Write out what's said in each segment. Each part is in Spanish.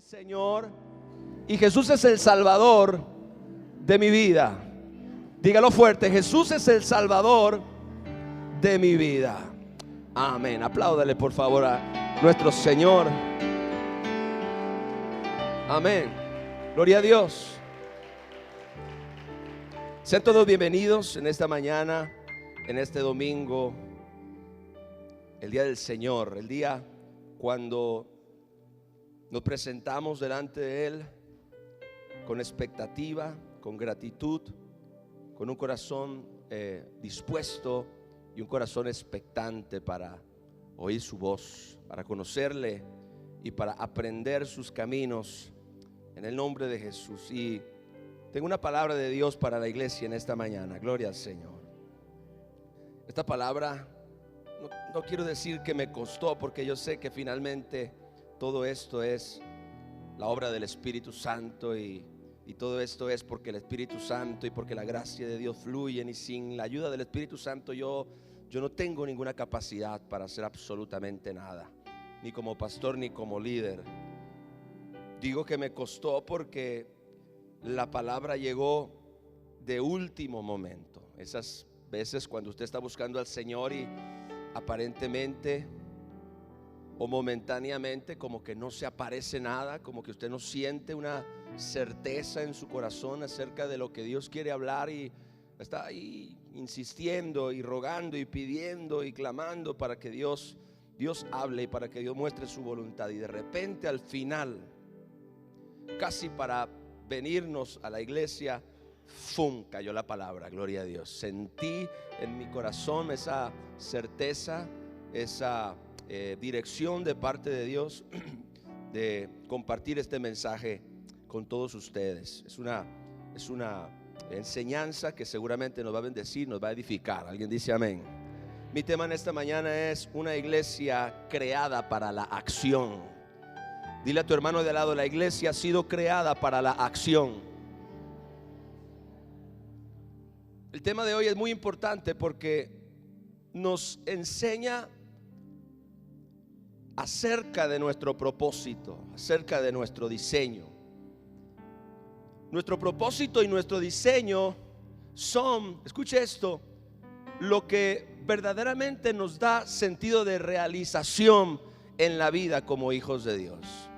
Señor y Jesús es el Salvador de mi vida. Dígalo fuerte: Jesús es el Salvador de mi vida. Amén. Apláudale por favor a nuestro Señor. Amén. Gloria a Dios. Sean todos bienvenidos en esta mañana, en este domingo, el día del Señor, el día cuando nos presentamos delante de Él con expectativa, con gratitud, con un corazón dispuesto y un corazón expectante para oír su voz, para conocerle y para aprender sus caminos en el nombre de Jesús. Y tengo una palabra de Dios para la iglesia en esta mañana. Gloria al Señor. Esta palabra no quiero decir que me costó, porque yo sé que finalmente todo esto es la obra del Espíritu Santo y todo esto es porque el Espíritu Santo y porque la gracia de Dios fluyen, y sin la ayuda del Espíritu Santo yo no tengo ninguna capacidad para hacer absolutamente nada, ni como pastor ni como líder. Digo que me costó porque la palabra llegó de último momento. Esas veces cuando usted está buscando al Señor y aparentemente o momentáneamente como que no se aparece nada, como que usted no siente una certeza en su corazón acerca de lo que Dios quiere hablar, y está ahí insistiendo y rogando y pidiendo y clamando para que Dios hable y para que Dios muestre su voluntad. Y de repente al final, casi para venirnos a la iglesia, ¡fum!, cayó la palabra. Gloria a Dios. Sentí en mi corazón esa certeza, esa dirección de parte de Dios de compartir este mensaje con todos ustedes. Es una enseñanza que seguramente nos va a bendecir, nos va a edificar. ¿Alguien dice amén? Mi tema en esta mañana es una iglesia creada para la acción. Dile a tu hermano de al lado: la iglesia ha sido creada para la acción. El tema de hoy es muy importante porque nos enseña acerca de nuestro propósito, acerca de nuestro diseño. Nuestro propósito y nuestro diseño son, escuche esto, lo que verdaderamente nos da sentido de realización en la vida como hijos de Dios.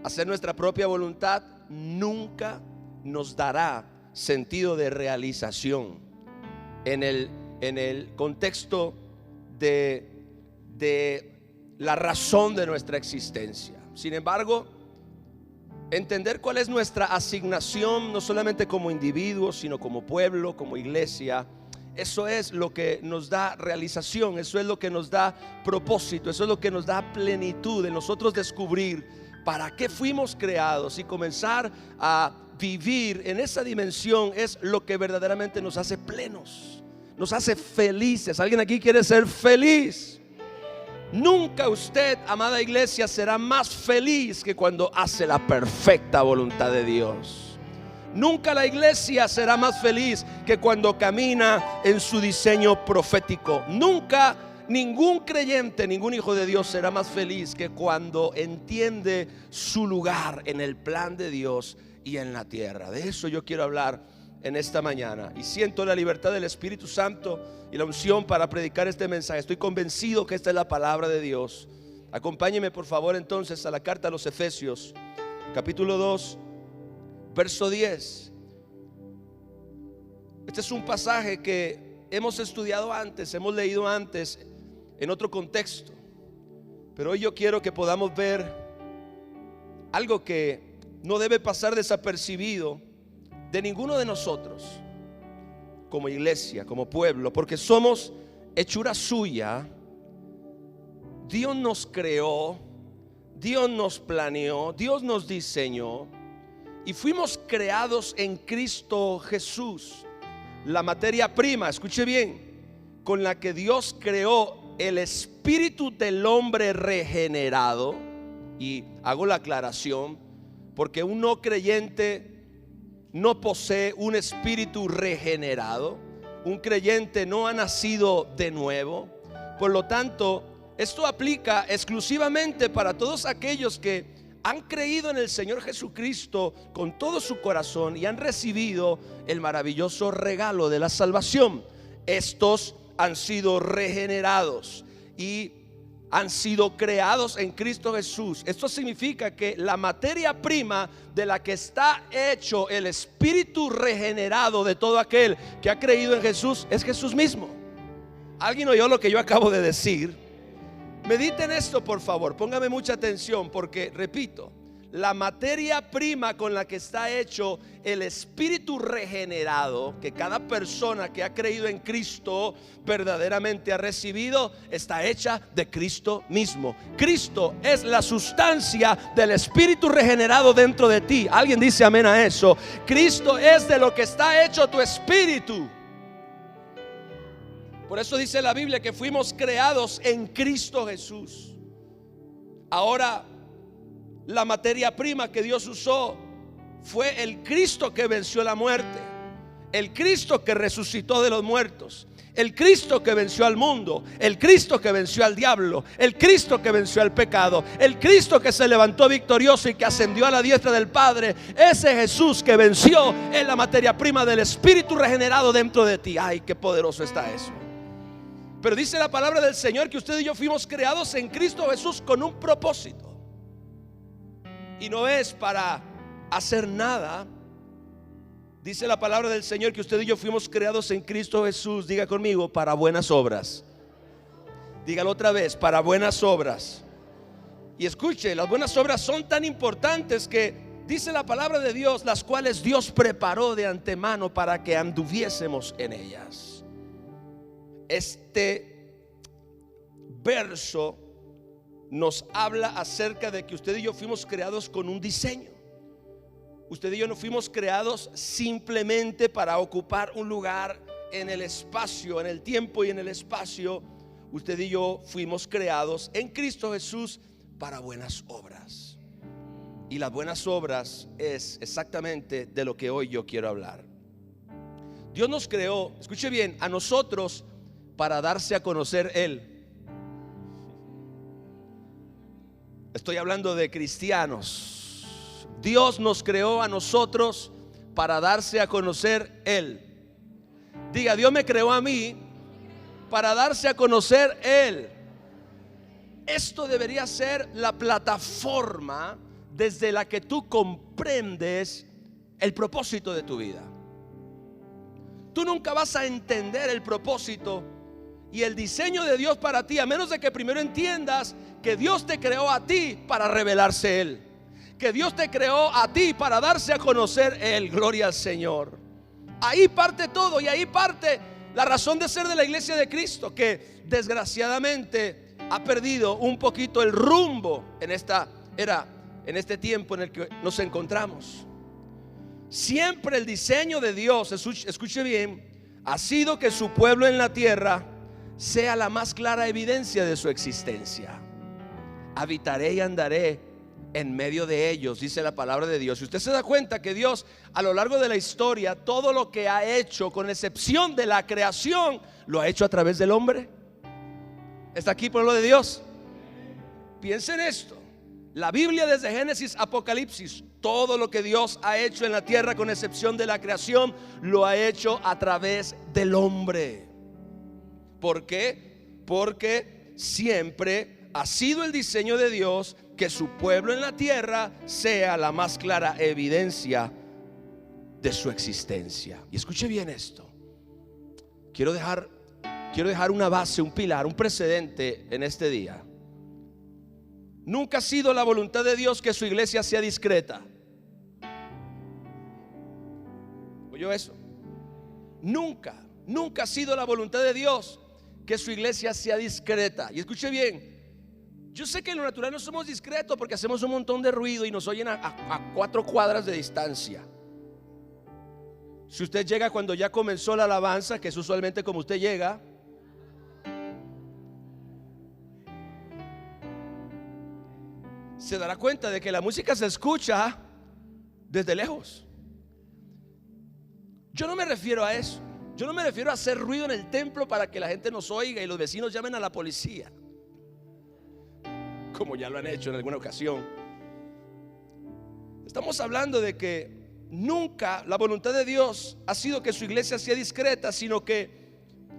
Hacer nuestra propia voluntad nunca nos dará sentido de realización en el contexto de la razón de nuestra existencia. Sin embargo, entender cuál es nuestra asignación, no solamente como individuos, sino como pueblo, como iglesia, eso es lo que nos da realización, eso es lo que nos da propósito, eso es lo que nos da plenitud en nosotros descubrir para qué fuimos creados y comenzar a vivir en esa dimensión. Es lo que verdaderamente nos hace plenos, nos hace felices. ¿Alguien aquí quiere ser feliz? Nunca usted, amada iglesia, será más feliz que cuando hace la perfecta voluntad de Dios. Nunca la iglesia será más feliz que cuando camina en su diseño profético. Nunca ningún creyente, ningún hijo de Dios será más feliz que cuando entiende su lugar en el plan de Dios y en la tierra. De eso yo quiero hablar en esta mañana, y siento la libertad del Espíritu Santo y la unción para predicar este mensaje. Estoy convencido que esta es la palabra de Dios. Acompáñeme por favor entonces a la carta a los Efesios, capítulo 2, verso 10. Este es un pasaje que hemos estudiado antes, hemos leído antes en otro contexto, pero hoy yo quiero que podamos ver algo que no debe pasar desapercibido de ninguno de nosotros como iglesia, como pueblo, porque somos hechura suya. Dios nos creó, Dios nos planeó, Dios nos diseñó y fuimos creados en Cristo Jesús, la materia prima, escuche bien, con la que Dios creó el espíritu del hombre regenerado. Y hago la aclaración porque un no creyente no posee un espíritu regenerado. Un creyente no ha nacido de nuevo. Por lo tanto, esto aplica exclusivamente para todos aquellos que han creído en el Señor Jesucristo con todo su corazón y han recibido el maravilloso regalo de la salvación. Estos han sido regenerados y han sido creados en Cristo Jesús. Esto significa que la materia prima de la que está hecho el espíritu regenerado de todo aquel que ha creído en Jesús es Jesús mismo. ¿Alguien oyó lo que yo acabo de decir? Mediten esto, por favor, póngame mucha atención, porque repito, la materia prima con la que está hecho el espíritu regenerado que cada persona que ha creído en Cristo verdaderamente ha recibido, está hecha de Cristo mismo. Cristo es la sustancia del espíritu regenerado dentro de ti. Alguien dice amén a eso. Cristo es de lo que está hecho tu espíritu. Por eso dice la Biblia que fuimos creados en Cristo Jesús. Ahora, la materia prima que Dios usó fue el Cristo que venció la muerte, el Cristo que resucitó de los muertos, el Cristo que venció al mundo, el Cristo que venció al diablo, el Cristo que venció al pecado, el Cristo que se levantó victorioso y que ascendió a la diestra del Padre. Ese Jesús que venció es la materia prima del espíritu regenerado dentro de ti. Ay, qué poderoso está eso. Pero dice la palabra del Señor que usted y yo fuimos creados en Cristo Jesús con un propósito. Y no es para hacer nada. Dice la palabra del Señor que usted y yo fuimos creados en Cristo Jesús. Diga conmigo, para buenas obras. Dígalo otra vez, para buenas obras. Y escuche, las buenas obras son tan importantes que dice la palabra de Dios, las cuales Dios preparó de antemano para que anduviésemos en ellas. Este verso nos habla acerca de que usted y yo fuimos creados con un diseño. Usted y yo no fuimos creados simplemente para ocupar un lugar en el espacio, en el tiempo y en el espacio. Usted y yo fuimos creados en Cristo Jesús para buenas obras. Y las buenas obras es exactamente de lo que hoy yo quiero hablar. Dios nos creó, escuche bien, a nosotros para darse a conocer Él. Estoy hablando de cristianos. Dios nos creó a nosotros para darse a conocer Él. Diga, Dios me creó a mí para darse a conocer Él. Esto debería ser la plataforma desde la que tú comprendes el propósito de tu vida. Tú nunca vas a entender el propósito y el diseño de Dios para ti a menos de que primero entiendas que Dios te creó a ti para revelarse Él, que Dios te creó a ti para darse a conocer Él. Gloria al Señor. Ahí parte todo y ahí parte la razón de ser de la iglesia de Cristo, que desgraciadamente ha perdido un poquito el rumbo en esta era, en este tiempo en el que nos encontramos. Siempre el diseño de Dios, escuche bien, ha sido que su pueblo en la tierra sea la más clara evidencia de su existencia. Habitaré y andaré en medio de ellos, dice la palabra de Dios. Y usted se da cuenta que Dios a lo largo de la historia, todo lo que ha hecho, con excepción de la creación, lo ha hecho a través del hombre. ¿Está aquí, pueblo de Dios? Piensen esto. La Biblia desde Génesis a Apocalipsis, todo lo que Dios ha hecho en la tierra, con excepción de la creación, lo ha hecho a través del hombre. ¿Por qué? Porque siempre ha sido el diseño de Dios que su pueblo en la tierra sea la más clara evidencia de su existencia. Y escuche bien esto. Quiero dejar una base, un pilar, un precedente en este día. Nunca ha sido la voluntad de Dios que su iglesia sea discreta. ¿Oyó eso? Nunca ha sido la voluntad de Dios que su iglesia sea discreta. Y escuche bien, yo sé que en lo natural no somos discretos porque hacemos un montón de ruido y nos oyen a 4 cuadras de distancia. Si usted llega cuando ya comenzó la alabanza, que es usualmente como usted llega, se dará cuenta de que la música se escucha desde lejos. Yo no me refiero a eso. Yo no me refiero a hacer ruido en el templo para que la gente nos oiga y los vecinos llamen a la policía, como ya lo han hecho en alguna ocasión. Estamos hablando de que nunca la voluntad de Dios ha sido que su iglesia sea discreta, sino que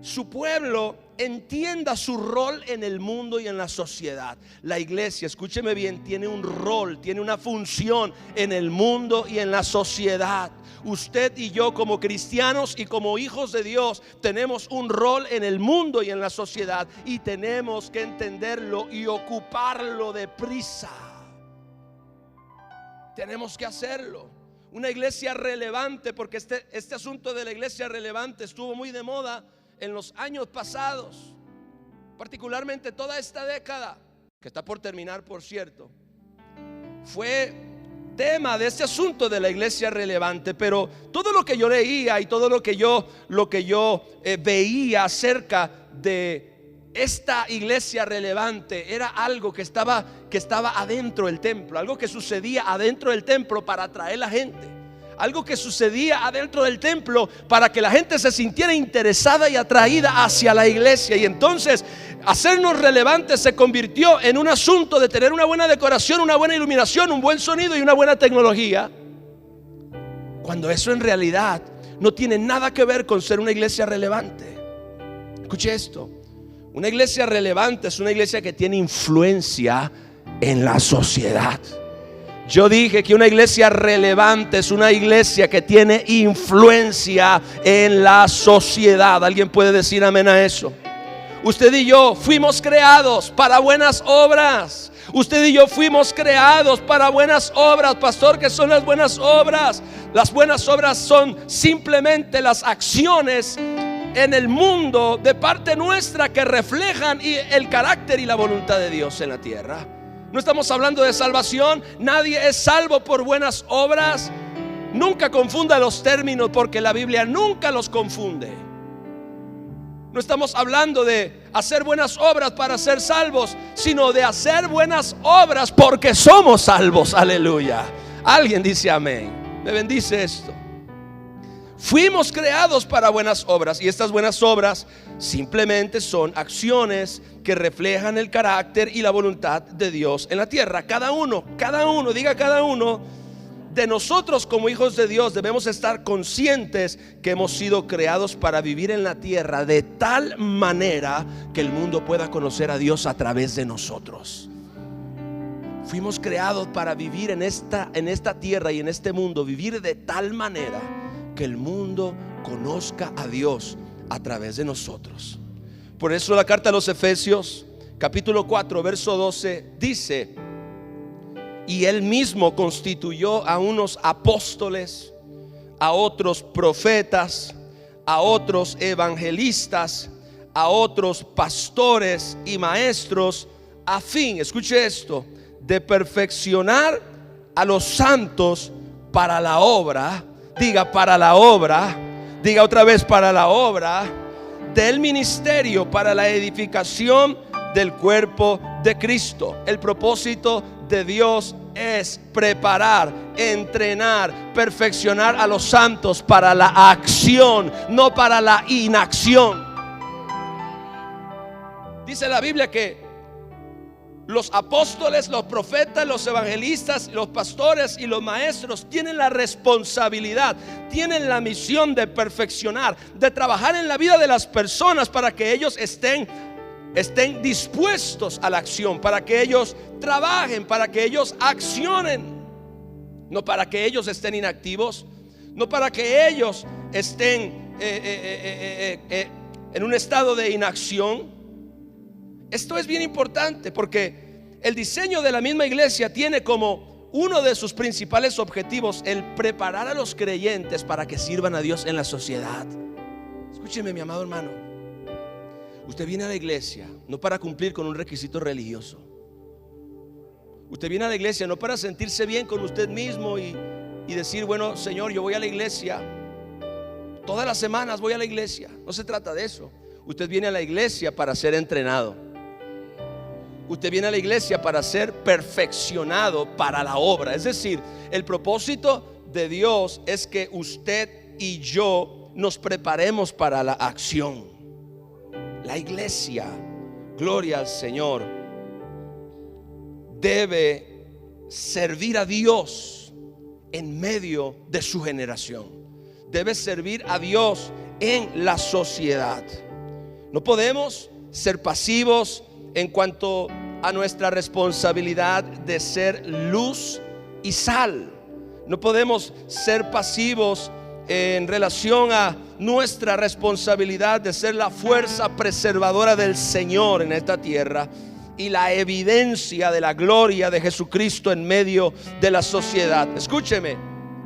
su pueblo entienda su rol en el mundo y en la sociedad. La iglesia, escúcheme bien, tiene un rol, tiene una función en el mundo y en la sociedad. Usted y yo, como cristianos y como hijos de Dios, tenemos un rol en el mundo y en la sociedad, y tenemos que entenderlo y ocuparlo deprisa. Tenemos que hacerlo. Una iglesia relevante, porque este asunto de la iglesia relevante estuvo muy de moda en los años pasados, particularmente toda esta década, que está por terminar, por cierto, fue tema de este asunto de la iglesia relevante. Pero todo lo que yo leía y todo lo que yo veía acerca de esta iglesia relevante era algo que estaba adentro del templo, algo que sucedía adentro del templo para atraer a la gente, algo que sucedía adentro del templo para que la gente se sintiera interesada y atraída hacia la iglesia. Y entonces hacernos relevantes se convirtió en un asunto de tener una buena decoración, una buena iluminación, un buen sonido y una buena tecnología, cuando eso en realidad no tiene nada que ver con ser una iglesia relevante. Escuche esto: una iglesia relevante es una iglesia que tiene influencia en la sociedad. Yo dije que una iglesia relevante es una iglesia que tiene influencia en la sociedad. ¿Alguien puede decir amén a eso? Usted y yo fuimos creados para buenas obras. Usted y yo fuimos creados para buenas obras. Pastor, ¿qué son las buenas obras? Las buenas obras son simplemente las acciones en el mundo de parte nuestra que reflejan el carácter y la voluntad de Dios en la tierra. No estamos hablando de salvación. Nadie es salvo por buenas obras. Nunca confunda los términos, porque la Biblia nunca los confunde. No estamos hablando de hacer buenas obras para ser salvos, sino de hacer buenas obras porque somos salvos. Aleluya. Alguien dice amén. Me bendice esto. Fuimos creados para buenas obras, y estas buenas obras simplemente son acciones que reflejan el carácter y la voluntad de Dios en la tierra. Cada uno de nosotros como hijos de Dios debemos estar conscientes que hemos sido creados para vivir en la tierra de tal manera que el mundo pueda conocer a Dios a través de nosotros. Fuimos creados para vivir en esta tierra y en este mundo, vivir de tal manera que el mundo conozca a Dios a través de nosotros. Por eso la carta a los Efesios, capítulo 4, verso 12, dice: y Él mismo constituyó a unos apóstoles, a otros profetas, a otros evangelistas, a otros pastores y maestros, a fin, escuche esto, de perfeccionar a los santos para la obra. Diga, para la obra. Diga otra vez, para la obra del ministerio, para la edificación del cuerpo de Cristo. El propósito de Dios es preparar, entrenar, perfeccionar a los santos para la acción, no para la inacción. Dice la Biblia que los apóstoles, los profetas, los evangelistas, los pastores y los maestros tienen la responsabilidad, tienen la misión de perfeccionar, de trabajar en la vida de las personas para que ellos estén dispuestos a la acción, para que ellos trabajen, para que ellos accionen, no para que ellos estén inactivos, no para que ellos estén en un estado de inacción. Esto es bien importante, porque el diseño de la misma iglesia tiene como uno de sus principales objetivos el preparar a los creyentes para que sirvan a Dios en la sociedad. Escúcheme, mi amado hermano, usted viene a la iglesia no para cumplir con un requisito religioso. Usted viene a la iglesia no para sentirse bien con usted mismo y decir: bueno, Señor, yo voy a la iglesia, todas las semanas voy a la iglesia. No se trata de eso. Usted viene a la iglesia para ser entrenado. Usted viene a la iglesia para ser perfeccionado para la obra. Es decir, el propósito de Dios es que usted y yo nos preparemos para la acción. La iglesia, gloria al Señor, debe servir a Dios en medio de su generación. Debe servir a Dios en la sociedad. No podemos ser pasivos en cuanto a nuestra responsabilidad de ser luz y sal. No podemos ser pasivos en relación a nuestra responsabilidad de ser la fuerza preservadora del Señor en esta tierra y la evidencia de la gloria de Jesucristo en medio de la sociedad. Escúcheme,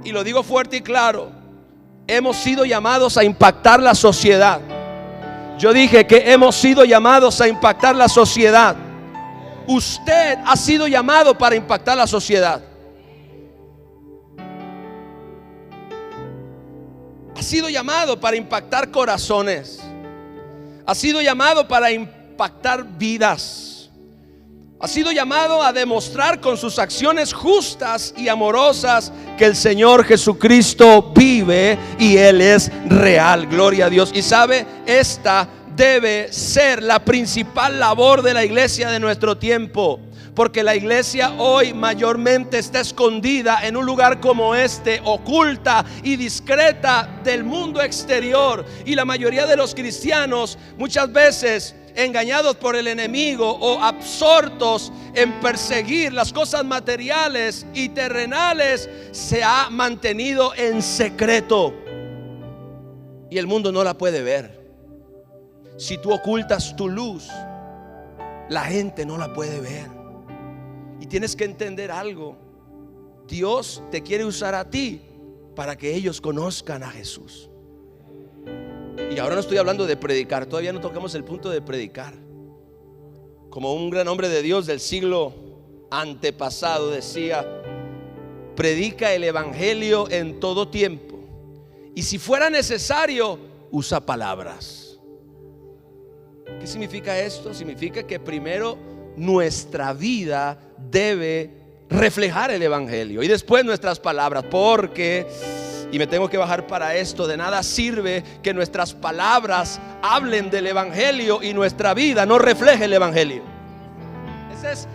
y lo digo fuerte y claro: hemos sido llamados a impactar la sociedad. Yo dije que hemos sido llamados a impactar la sociedad. Usted ha sido llamado para impactar la sociedad. Ha sido llamado para impactar corazones. Ha sido llamado para impactar vidas. Ha sido llamado a demostrar con sus acciones justas y amorosas que el Señor Jesucristo vive y Él es real. Gloria a Dios. Y sabe, esta debe ser la principal labor de la iglesia de nuestro tiempo, porque la iglesia hoy mayormente está escondida en un lugar como este, oculta y discreta del mundo exterior. Y la mayoría de los cristianos, muchas veces engañados por el enemigo o absortos en perseguir las cosas materiales y terrenales, se ha mantenido en secreto y el mundo no la puede ver. Si tú ocultas tu luz, la gente no la puede ver. Y tienes que entender algo: Dios te quiere usar a ti para que ellos conozcan a Jesús. Y ahora no estoy hablando de predicar, todavía no tocamos el punto de predicar. Como un gran hombre de Dios del siglo antepasado decía: predica el evangelio en todo tiempo, y si fuera necesario, usa palabras. ¿Qué significa esto? Significa que primero nuestra vida debe reflejar el evangelio y después nuestras palabras, porque, y me tengo que bajar para esto, de nada sirve que nuestras palabras hablen del evangelio y nuestra vida no refleje el evangelio.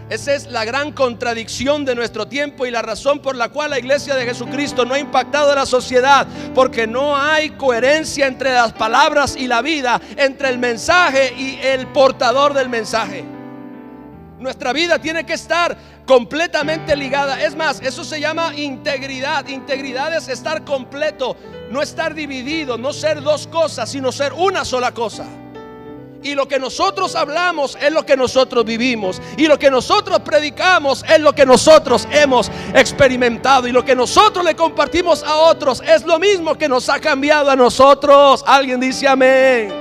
Esa es la gran contradicción de nuestro tiempo y la razón por la cual la iglesia de Jesucristo no ha impactado a la sociedad, porque no hay coherencia entre las palabras y la vida, entre el mensaje y el portador del mensaje. Nuestra vida tiene que estar completamente ligada. Es más, eso se llama integridad. Integridad es estar completo, no estar dividido, no ser dos cosas, sino ser una sola cosa. Y lo que nosotros hablamos es lo que nosotros vivimos, y lo que nosotros predicamos es lo que nosotros hemos experimentado, y lo que nosotros le compartimos a otros es lo mismo que nos ha cambiado a nosotros. Alguien dice amén.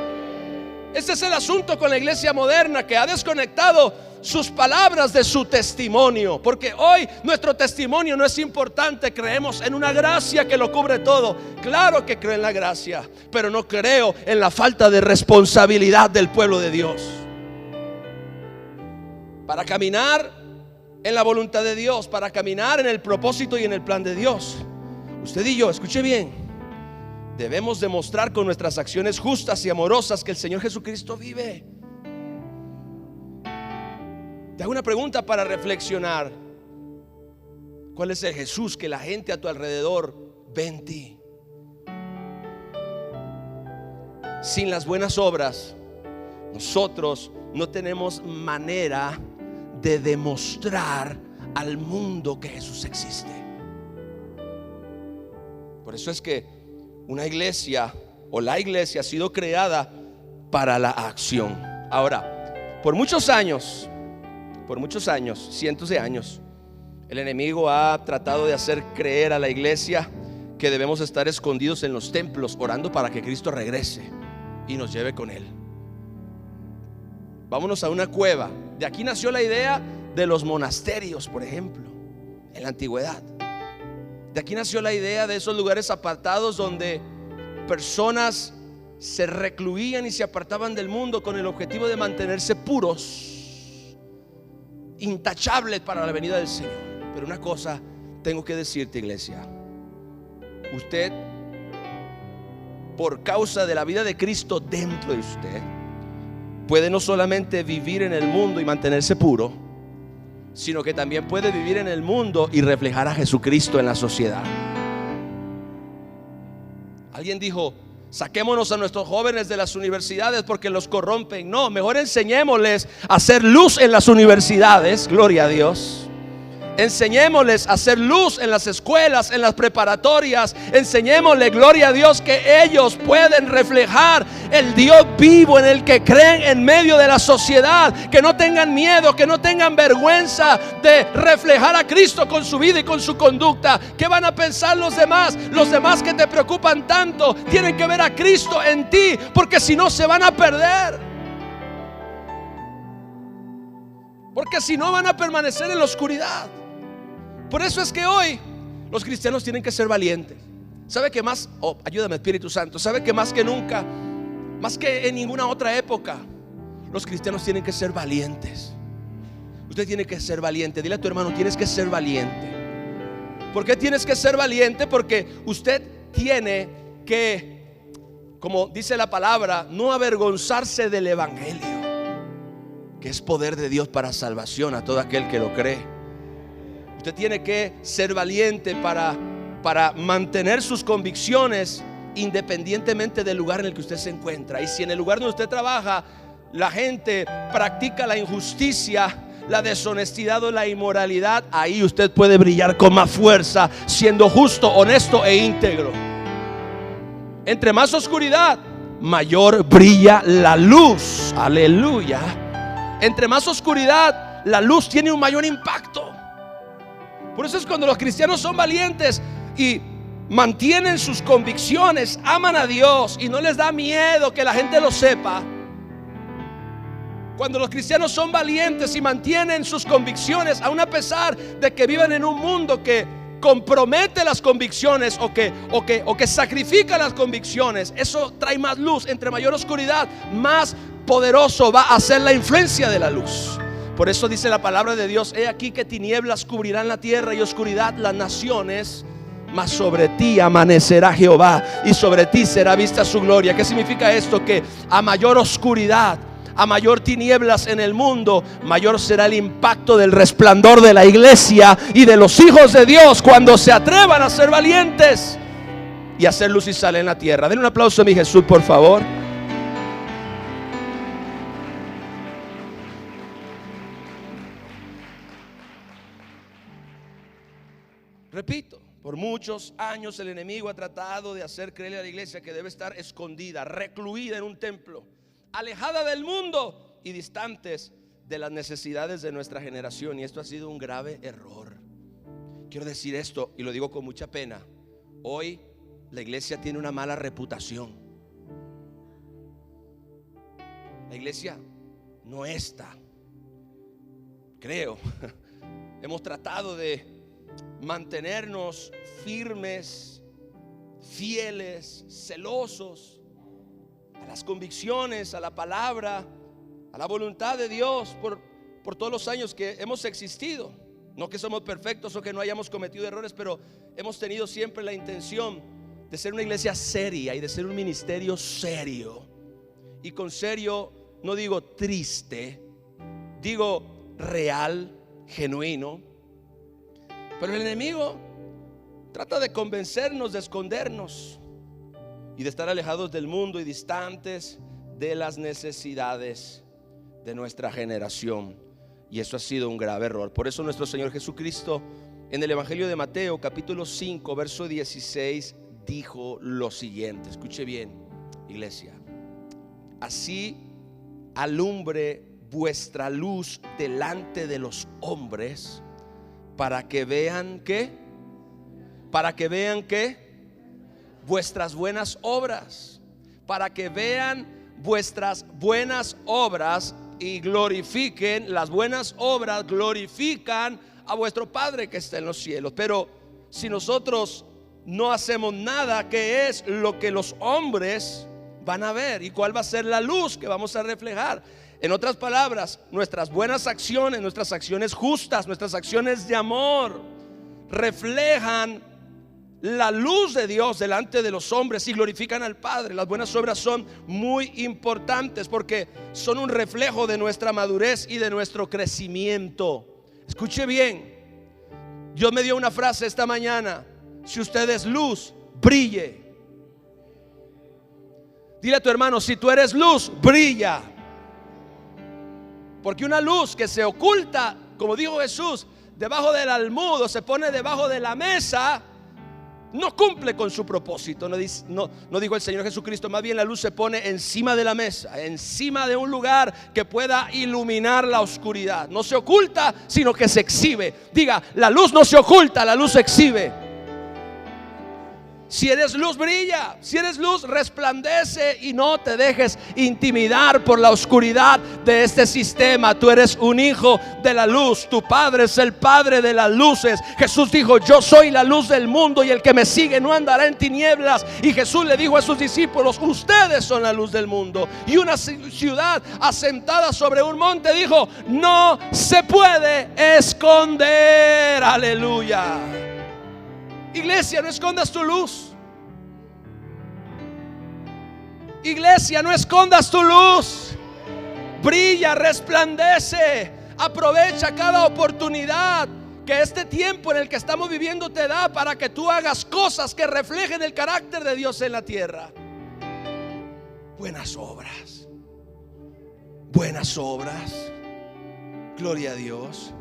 Este es el asunto con la iglesia moderna, que ha desconectado sus palabras de su testimonio, porque hoy nuestro testimonio no es importante. Creemos en una gracia que lo cubre todo. Claro que creo en la gracia, pero no creo en la falta de responsabilidad del pueblo de Dios para caminar en la voluntad de Dios, para caminar en el propósito y en el plan de Dios. Usted y yo, escuche bien, debemos demostrar con nuestras acciones justas y amorosas que el Señor Jesucristo vive. Te hago una pregunta para reflexionar: ¿cuál es el Jesús que la gente a tu alrededor ve en ti? Sin las buenas obras, nosotros no tenemos manera de demostrar al mundo que Jesús existe. Por eso es que una iglesia, o la iglesia, ha sido creada para la acción. Ahora, por muchos años, cientos de años, el enemigo ha tratado de hacer creer a la iglesia que debemos estar escondidos en los templos orando para que Cristo regrese y nos lleve con Él. Vámonos a una cueva. De aquí nació la idea de los monasterios, por ejemplo, en la antigüedad. De aquí nació la idea de esos lugares apartados donde personas se recluían y se apartaban del mundo con el objetivo de mantenerse puros, intachables para la venida del Señor. Pero una cosa tengo que decirte, iglesia: usted, por causa de la vida de Cristo dentro de usted, puede no solamente vivir en el mundo y mantenerse puro, sino que también puede vivir en el mundo y reflejar a Jesucristo en la sociedad. Alguien dijo: saquémonos a nuestros jóvenes de las universidades porque los corrompen. No, mejor enseñémosles a hacer luz en las universidades, gloria a Dios. Enseñémosles a hacer luz en las escuelas, en las preparatorias. Enseñémosles, gloria a Dios, que ellos pueden reflejar el Dios vivo en el que creen en medio de la sociedad. Que no tengan miedo, que no tengan vergüenza de reflejar a Cristo con su vida y con su conducta. ¿Qué van a pensar los demás? Los demás que te preocupan tanto tienen que ver a Cristo en ti, porque si no se van a perder. Porque si no van a permanecer en la oscuridad. Por eso es que hoy los cristianos tienen que ser valientes. ¿Sabe que más? Ayúdame, Espíritu Santo. ¿Sabe que más que nunca, más que en ninguna otra época, los cristianos tienen que ser valientes? Usted tiene que ser valiente. Dile a tu hermano: tienes que ser valiente. ¿Por qué tienes que ser valiente? Porque usted tiene que, como dice la palabra, no avergonzarse del evangelio, que es poder de Dios para salvación a todo aquel que lo cree. Usted tiene que ser valiente para mantener sus convicciones independientemente del lugar en el que usted se encuentra. Y si en el lugar donde usted trabaja la gente practica la injusticia, la deshonestidad o la inmoralidad, ahí usted puede brillar con más fuerza, siendo justo, honesto e íntegro. Entre más oscuridad, mayor brilla la luz. Aleluya. Entre más oscuridad, la luz tiene un mayor impacto. Por eso es cuando los cristianos son valientes y mantienen sus convicciones, aman a Dios y no les da miedo que la gente lo sepa. Cuando los cristianos son valientes y mantienen sus convicciones, aun a pesar de que viven en un mundo que compromete las convicciones o que sacrifica las convicciones, eso trae más luz. Entre mayor oscuridad, más poderoso va a ser la influencia de la luz. Por eso dice la palabra de Dios: he aquí que tinieblas cubrirán la tierra y oscuridad las naciones, mas sobre ti amanecerá Jehová y sobre ti será vista su gloria. ¿Qué significa esto? Que a mayor oscuridad, a mayor tinieblas en el mundo, mayor será el impacto del resplandor de la iglesia y de los hijos de Dios cuando se atrevan a ser valientes y a hacer luz y sal en la tierra. Den un aplauso a mi Jesús, por favor. Repito, por muchos años el enemigo ha tratado de hacer creerle a la iglesia que debe estar escondida, recluida en un templo, alejada del mundo y distantes de las necesidades de nuestra generación. Y esto ha sido un grave error. Quiero decir esto y lo digo con mucha pena. Hoy la iglesia tiene una mala reputación. La iglesia no está, creo, hemos tratado de mantenernos firmes, fieles, celosos a las convicciones, a la palabra, a la voluntad de Dios por todos los años que hemos existido. No que somos perfectos o que no hayamos cometido errores, pero hemos tenido siempre la intención de ser una iglesia seria y de ser un ministerio serio. Y con serio no digo triste, digo real, genuino. Pero el enemigo trata de convencernos de escondernos y de estar alejados del mundo y distantes de las necesidades de nuestra generación. Y eso ha sido un grave error. Por eso nuestro Señor Jesucristo, en el Evangelio de Mateo capítulo 5 verso 16, dijo lo siguiente. Escuche bien, iglesia: así alumbre vuestra luz delante de los hombres, para que vean ¿qué? Para que vean ¿qué? Vuestras buenas obras. Para que vean vuestras buenas obras y glorifiquen. Las buenas obras glorifican a vuestro Padre que está en los cielos. Pero si nosotros no hacemos nada, ¿qué es lo que los hombres van a ver? ¿Y cuál va a ser la luz que vamos a reflejar? En otras palabras, nuestras buenas acciones, nuestras acciones justas, nuestras acciones de amor reflejan la luz de Dios delante de los hombres y glorifican al Padre. Las buenas obras son muy importantes porque son un reflejo de nuestra madurez y de nuestro crecimiento. Escuche bien. Dios me dio una frase esta mañana: si usted es luz, brille. Dile a tu hermano: si tú eres luz, brilla. Porque una luz que se oculta, como dijo Jesús, debajo del almudo, se pone debajo de la mesa, no cumple con su propósito. No dijo el Señor Jesucristo. Más bien la luz se pone encima de la mesa, encima de un lugar que pueda iluminar la oscuridad. No se oculta, sino que se exhibe. Diga: la luz no se oculta, la luz se exhibe. Si eres luz, brilla. Si eres luz, resplandece y no te dejes intimidar por la oscuridad de este sistema. Tú eres un hijo de la luz. Tu Padre es el Padre de las luces. Jesús dijo: yo soy la luz del mundo, y el que me sigue no andará en tinieblas. Y Jesús le dijo a sus discípulos: ustedes son la luz del mundo. Y una ciudad asentada sobre un monte, dijo, no se puede esconder. Aleluya. Iglesia, no escondas tu luz. Iglesia, no escondas tu luz. Brilla, resplandece. Aprovecha cada oportunidad que este tiempo en el que estamos viviendo te da para que tú hagas cosas que reflejen el carácter de Dios en la tierra. Buenas obras. Buenas obras. Gloria a Dios.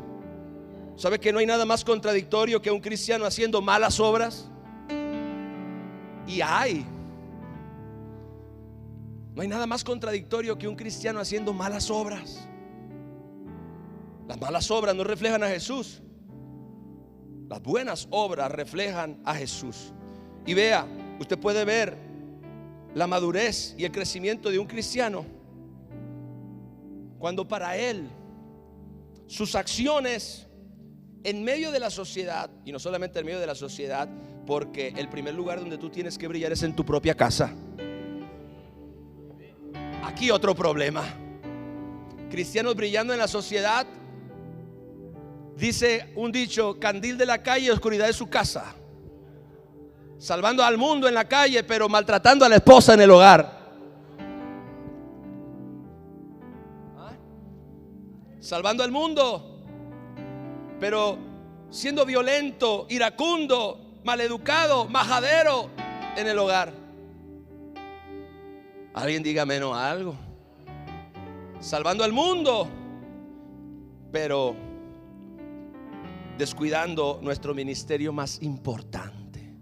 ¿Sabe que no hay nada más contradictorio que un cristiano haciendo malas obras? Y no hay nada más contradictorio que un cristiano haciendo malas obras. Las malas obras no reflejan a Jesús. Las buenas obras reflejan a Jesús. Y vea, usted puede ver la madurez y el crecimiento de un cristiano cuando para él sus acciones en medio de la sociedad, y no solamente en medio de la sociedad, porque el primer lugar donde tú tienes que brillar es en tu propia casa. Aquí otro problema: cristianos brillando en la sociedad. Dice un dicho: candil de la calle, oscuridad de su casa. Salvando al mundo en la calle, pero maltratando a la esposa en el hogar. Salvando al mundo, pero siendo violento, iracundo, maleducado, majadero en el hogar. Alguien diga menos algo. Salvando al mundo, pero descuidando nuestro ministerio más importante: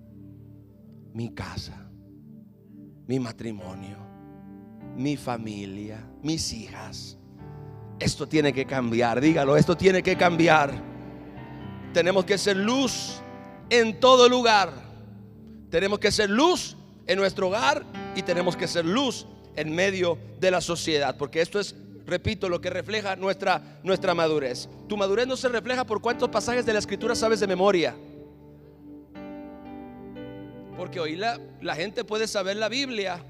mi casa, mi matrimonio, mi familia, mis hijas. Esto tiene que cambiar. Dígalo: esto tiene que cambiar. Tenemos que ser luz en todo lugar. Tenemos que ser luz en nuestro hogar y tenemos que ser luz en medio de la sociedad, porque esto es, repito, lo que refleja nuestra madurez. Tu madurez no se refleja por cuántos pasajes de la Escritura sabes de memoria, porque hoy la gente puede saber la Biblia,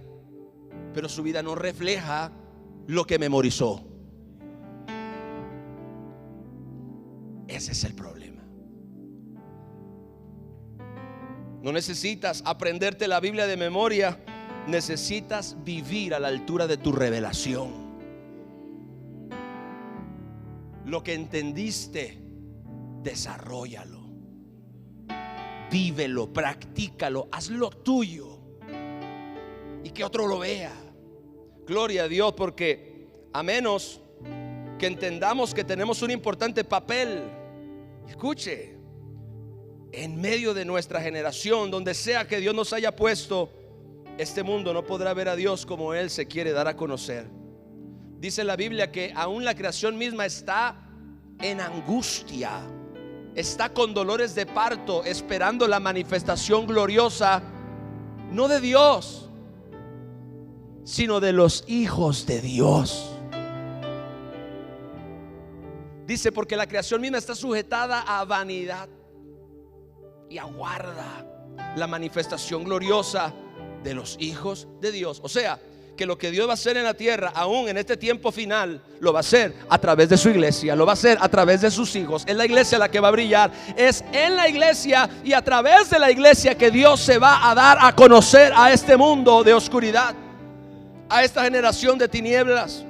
pero su vida no refleja lo que memorizó. Ese es el problema. No necesitas aprenderte la Biblia de memoria, necesitas vivir a la altura de tu revelación. Lo que entendiste, desarróllalo, vívelo, practícalo, hazlo tuyo y que otro lo vea. Gloria a Dios, porque a menos que entendamos que tenemos un importante papel, escuche, en medio de nuestra generación, donde sea que Dios nos haya puesto, este mundo no podrá ver a Dios como Él se quiere dar a conocer. Dice la Biblia que aún la creación misma está en angustia, está con dolores de parto, esperando la manifestación gloriosa, no de Dios, sino de los hijos de Dios. Dice, porque la creación misma está sujetada a vanidad y aguarda la manifestación gloriosa de los hijos de Dios. O sea, que lo que Dios va a hacer en la tierra, aún en este tiempo final, lo va a hacer a través de su iglesia, lo va a hacer a través de sus hijos. Es la iglesia la que va a brillar. Es en la iglesia y a través de la iglesia que Dios se va a dar a conocer a este mundo de oscuridad, a esta generación de tinieblas.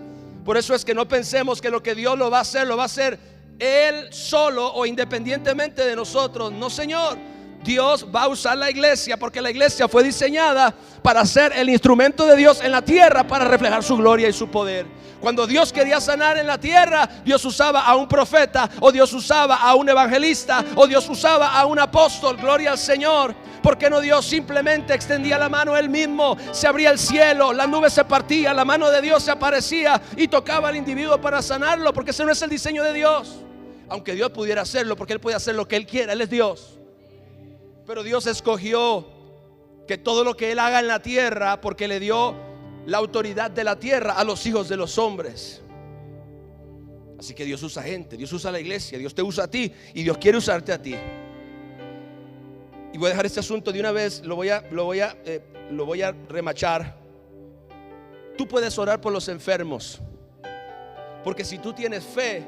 Por eso es que no pensemos que lo que Dios lo va a hacer Él solo o independientemente de nosotros. No, Señor. Dios va a usar la iglesia porque la iglesia fue diseñada para ser el instrumento de Dios en la tierra, para reflejar su gloria y su poder. Cuando Dios quería sanar en la tierra, Dios usaba a un profeta, o Dios usaba a un evangelista, o Dios usaba a un apóstol. Gloria al Señor. ¿Por qué no Dios simplemente extendía la mano Él mismo? Se abría el cielo, la nube se partía, la mano de Dios se aparecía y tocaba al individuo para sanarlo, porque ese no es el diseño de Dios. Aunque Dios pudiera hacerlo, porque Él puede hacer lo que Él quiera, Él es Dios. Pero Dios escogió que todo lo que Él haga en la tierra, porque le dio la autoridad de la tierra a los hijos de los hombres. Así que Dios usa gente, Dios usa la iglesia, Dios te usa a ti y Dios quiere usarte a ti. Y voy a dejar este asunto de una vez, lo voy a remachar. Tú puedes orar por los enfermos, porque si tú tienes fe,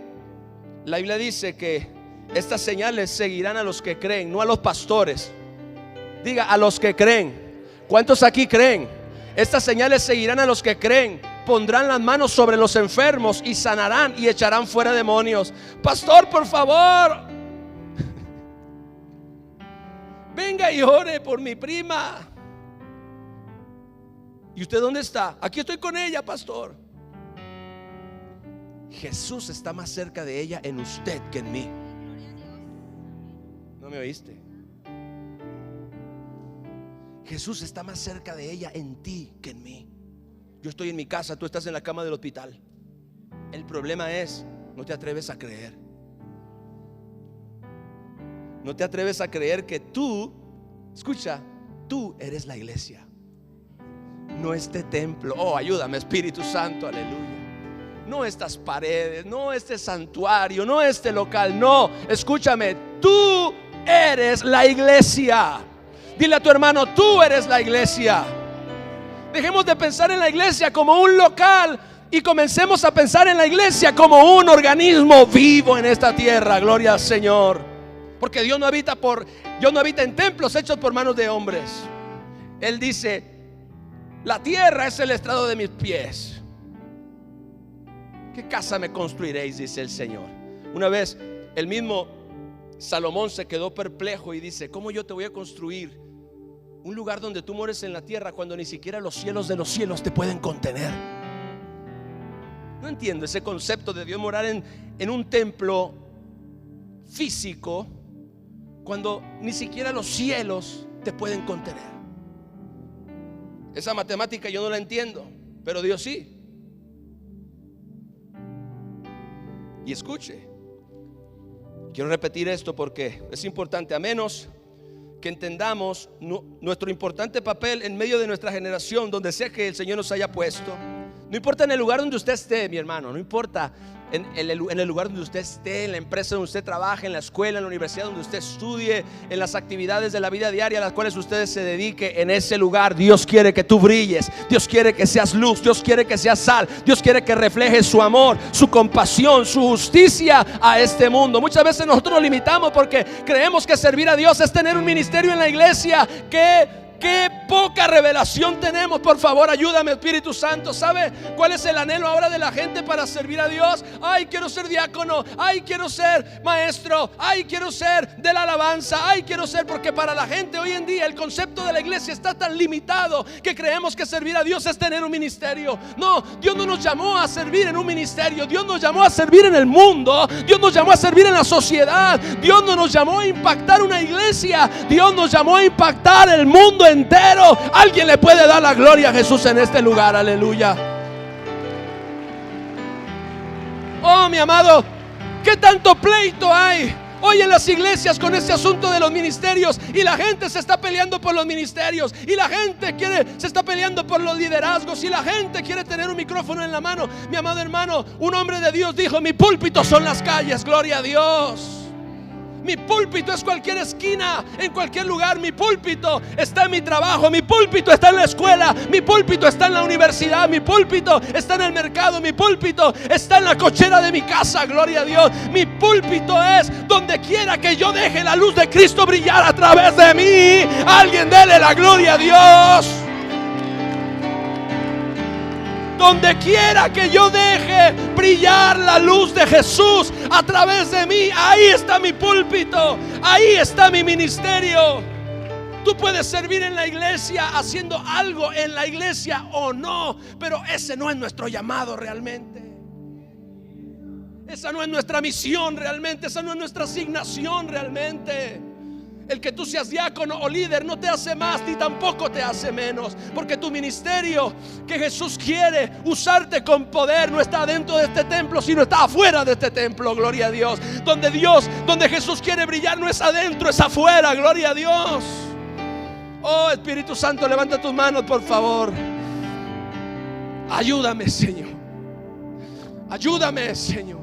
la Biblia dice que estas señales seguirán a los que creen, no a los pastores. Diga, a los que creen. ¿Cuántos aquí creen? Estas señales seguirán a los que creen. Pondrán las manos sobre los enfermos y sanarán y echarán fuera demonios. Pastor, por favor, venga y ore por mi prima. ¿Y usted dónde está? Aquí estoy con ella, pastor. Jesús está más cerca de ella en usted que en mí. ¿No me oíste? Jesús está más cerca de ella en ti que en mí. Yo estoy en mi casa, tú estás en la cama del hospital. El problema es, no te atreves a creer. No te atreves a creer que tú, escucha, tú eres la iglesia, no este templo. Oh, ayúdame, Espíritu Santo, aleluya. No estas paredes, no este santuario, no este local, no. Escúchame, tú eres la iglesia. Dile a tu hermano, tú eres la iglesia. Dejemos de pensar en la iglesia como un local y comencemos a pensar en la iglesia como un organismo vivo en esta tierra. Gloria al Señor. Porque Dios no habita en templos hechos por manos de hombres. Él dice, la tierra es el estrado de mis pies. ¿Qué casa me construiréis?, dice el Señor. Una vez el mismo Salomón se quedó perplejo y dice, ¿cómo yo te voy a construir un lugar donde tú mores en la tierra cuando ni siquiera los cielos de los cielos te pueden contener? No entiendo ese concepto de Dios morar en un templo físico cuando ni siquiera los cielos te pueden contener. Esa matemática yo no la entiendo, pero Dios sí. Y escuche, quiero repetir esto porque es importante, a menos que entendamos nuestro importante papel en medio de nuestra generación, donde sea que el Señor nos haya puesto. No importa en el lugar donde usted esté, mi hermano, no importa en el lugar donde usted esté, en la empresa donde usted trabaje, en la escuela, en la universidad donde usted estudie, en las actividades de la vida diaria a las cuales usted se dedique. En ese lugar Dios quiere que tú brilles, Dios quiere que seas luz, Dios quiere que seas sal, Dios quiere que reflejes su amor, su compasión, su justicia a este mundo. Muchas veces nosotros nos limitamos porque creemos que servir a Dios es tener un ministerio en la iglesia. Qué poca revelación tenemos. Por favor, ayúdame, Espíritu Santo. ¿Sabe cuál es el anhelo ahora de la gente para servir a Dios? Ay, quiero ser diácono. Ay, quiero ser maestro. Ay, quiero ser de la alabanza. Ay, quiero ser, porque para la gente hoy en día el concepto de la iglesia está tan limitado que creemos que servir a Dios es tener un ministerio. No, Dios no nos llamó a servir en un ministerio. Dios nos llamó a servir en el mundo. Dios nos llamó a servir en la sociedad. Dios no nos llamó a impactar una iglesia. Dios nos llamó a impactar el mundo entero. Alguien le puede dar la gloria a Jesús en este lugar, aleluya. Oh, mi amado, ¿qué tanto pleito hay hoy en las iglesias con este asunto de los ministerios? Y la gente se está peleando por los ministerios, y la gente se está peleando por los liderazgos, y la gente quiere tener un micrófono en la mano. Mi amado hermano, un hombre de Dios dijo, mi púlpito son las calles. Gloria a Dios. Mi púlpito es cualquier esquina, en cualquier lugar. Mi púlpito está en mi trabajo, mi púlpito está en la escuela, mi púlpito está en la universidad, mi púlpito está en el mercado, mi púlpito está en la cochera de mi casa. Gloria a Dios. Mi púlpito es donde quiera que yo deje la luz de Cristo brillar a través de mí. Alguien dele la gloria a Dios. Donde quiera que yo deje brillar la luz de Jesús a través de mí, ahí está mi púlpito, ahí está mi ministerio. Tú puedes servir en la iglesia, haciendo algo en la iglesia o no, pero ese no es nuestro llamado realmente. Esa no es nuestra misión realmente, esa no es nuestra asignación realmente. El que tú seas diácono o líder no te hace más ni tampoco te hace menos, porque tu ministerio que Jesús quiere usarte con poder no está dentro de este templo, sino está afuera de este templo. Gloria a Dios. Donde Jesús quiere brillar no es adentro, es afuera. Gloria a Dios. Oh, Espíritu Santo, levanta tus manos, por favor. Ayúdame, Señor. Ayúdame, Señor.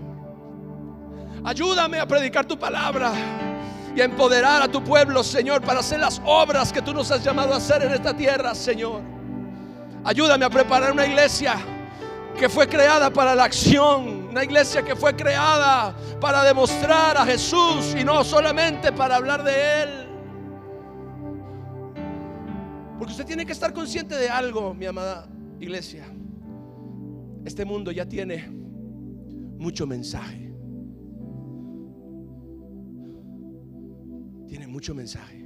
Ayúdame a predicar tu palabra y a empoderar a tu pueblo, Señor, para hacer las obras que tú nos has llamado a hacer en esta tierra, Señor. Ayúdame a preparar una iglesia que fue creada para la acción, una iglesia que fue creada para demostrar a Jesús y no solamente para hablar de Él. Porque usted tiene que estar consciente de algo, mi amada iglesia. Este mundo ya tiene mucho mensaje. Tiene mucho mensaje.